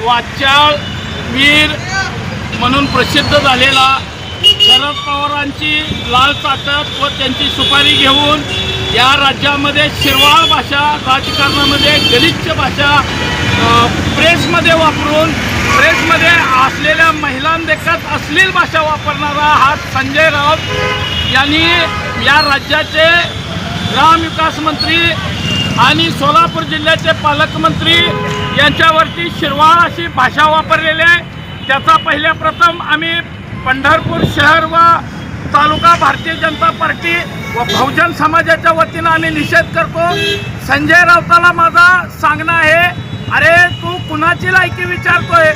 वाचाळ वीर म्हणून प्रसिद्ध झालेला शरद पवारांची लाल चाटत व त्यांची सुपारी घेऊन या राज्यामध्ये शिरवाळ भाषा, राजकारणामध्ये गलिच्छ भाषा प्रेसमध्ये वापरून प्रेसमध्ये असलेल्या महिलांदेखत अश्लील भाषा वापरणारा हा संजय राऊत यांनी या राज्याचे ग्रामविकास मंत्री आणि सोलापूर जिल्ह्याचे पालकमंत्री यांच्यावरती शिरवाळ अशी भाषा वापरलेली आहे। त्याचा पहिल्या प्रथम आम्ही पंढरपूर शहर व तालुका भारतीय जनता पार्टी व बहुजन समाजाच्या वतीनं आम्ही निषेध करतो। संजय राऊताला माझा सांगणं आहे, अरे तू कुणाची लायकी विचारतोय?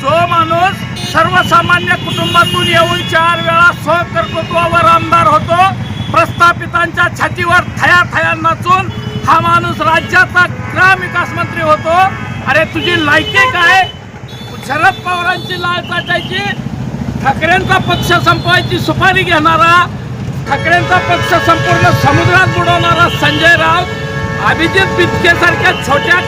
जो माणूस सर्वसामान्य कुटुंबातून येऊन 4 वेळा सहकर्तृत्वावर आमदार होतो, प्रस्थापितांच्या छातीवर थया थया नाचून हा माणूस राज्याचा ग्रामविकास मंत्री होतो। अरे तुझी लायकी काय? शरद पवारांची लाल चाटायची, ठाकरेंचा पक्ष संपवायची सुपारी घेणारा, ठाकरेंचा पक्ष संपूर्ण समुद्रात बुडवणारा संजय राऊत अभिजित बिचकेसारख्या छोट्या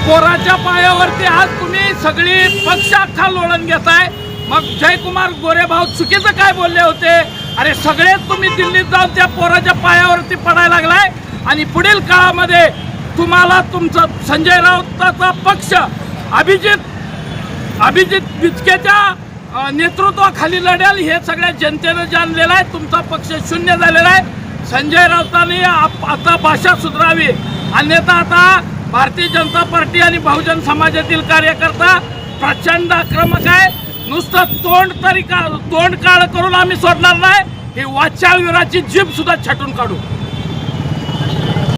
पोराच्या पायावरती आज तुम्ही सगळी पक्ष अख्खा लोळण घेताय। मग जयकुमार गोरे भाऊ चुकीचं काय बोलले होते? अरे सगळेच तुम्ही दिल्लीत जाऊन त्या पोराच्या पायावरती पडायला लागलाय आणि पुढील काळामध्ये तुम्हाला तुमचा संजय राऊताचा पक्ष अभिजित बिचकेच्या नेतृत्वाखाली लढेल हे सगळ्या जनतेनं जाणलेलं आहे। तुमचा पक्ष शून्य झालेला आहे। संजय राऊतांनी आता भाषा सुधारावी, अन्यथा आता भारतीय जनता पार्टी आणि बहुजन समाजातील कार्यकर्ता प्रचंड आक्रमक आहे। नुसतं तोंड काळ करून आम्ही सोडणार नाही, ही वाचाळ वीराची जीभ सुद्धा छाटून काढू।